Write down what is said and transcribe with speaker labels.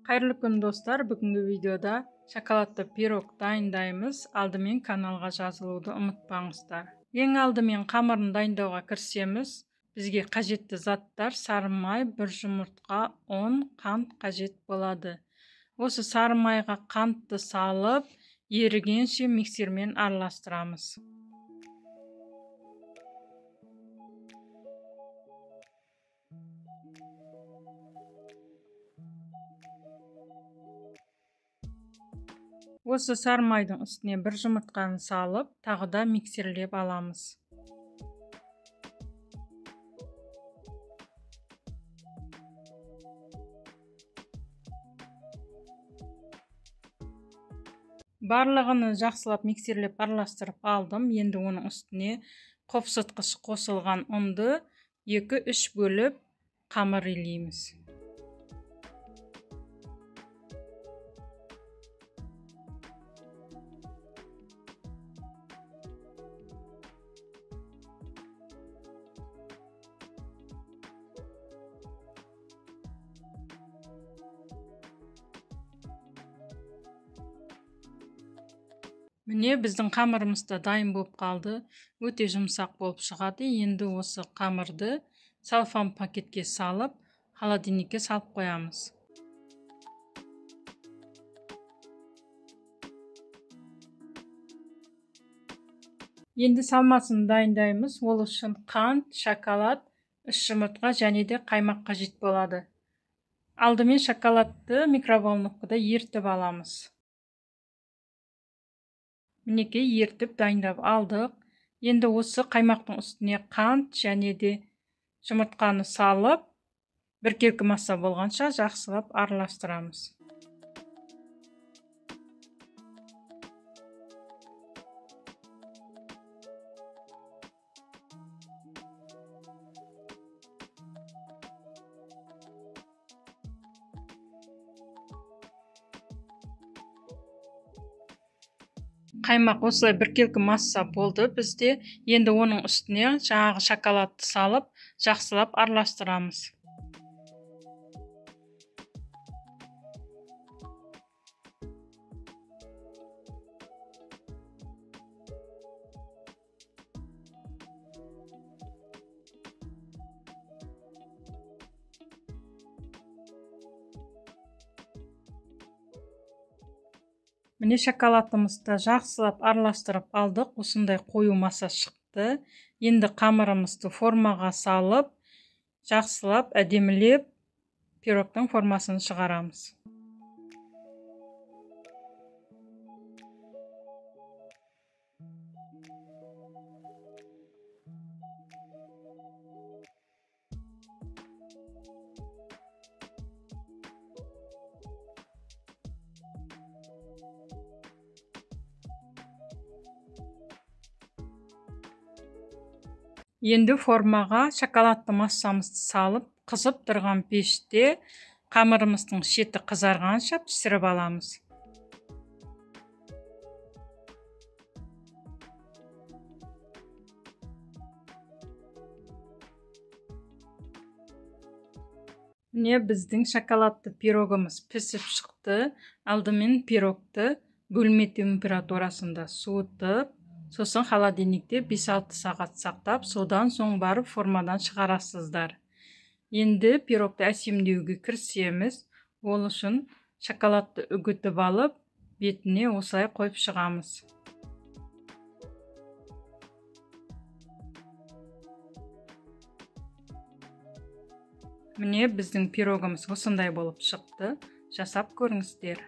Speaker 1: Қайырлы күн достар, бүгінгі видеода шоколадты пирог дайындаймыз. Алдымен каналға жазылуды ұмытпаңыздар. Ең алдымен қамырын дайындауға кірісеміз. Бізге қажетті заттар сары май, бір жұмыртқа, ұн, қант қажет болады. Осы сары майға қантты салып, ерігенше миксермен араластырамыз. Осы сары майдың үстіне бір жұмыртқаны салып, тағы да миксерлеп аламыз. Барлығын жақсылап миксерлеп араластырып алдым. Енді оның үстіне қопсытқыш қосылған ұнды 2-3 бөліп қамыр илейміз. Міне біздің қамырымыз да дайын болып қалды. Өте жұмсақ болып шығады. Енді осы қамырды салфан пакетке салып, холодильникке салып қоямыз. Енді салмасын дайындаймыз. Ол үшін қант, шоколад, 3 жұмыртқа және де қаймақ қажет болады. Алдымен шоколадты микроволновкада ертіп аламыз. Мінекей ертіп дайындап алдық. Енді осы қаймақтың үстіне қант және де жұмыртқаны салып, біркелкі масса болғанша жақсылап араластырамыз. Қаймақ осылай біркелкі масса болды бізде. Енді оның үстіне жаңағы шоколадты салып, жақсылап араластырамыз. Міне шоколадымызды жақсылап араластырып алдық. Осындай қою масса шықты. Енді қамырымызды формаға салып, жақсылап әдемілеп пирогтың формасын шығарамыз. Енді формаға шоколадты массамызды салып, қызып тұрған пеште қамырымыздың шеті қызарғанша пісіріп аламыз. Міне біздің шоколадты пирогымыз пісіп шықты. Алдымен пирогты бөлме температурасында суытып, сосын холодильникте 5-6 сағат сақтап, содан соң барып формадан шығарасыздар. Енді пирогты әсемдеуге кірісеміз. Ол үшін шоколадты үгітіп алып, бетіне осылай қойып шығамыз. Міне біздің пирогымыз осындай болып шықты. Жасап көріңіздер.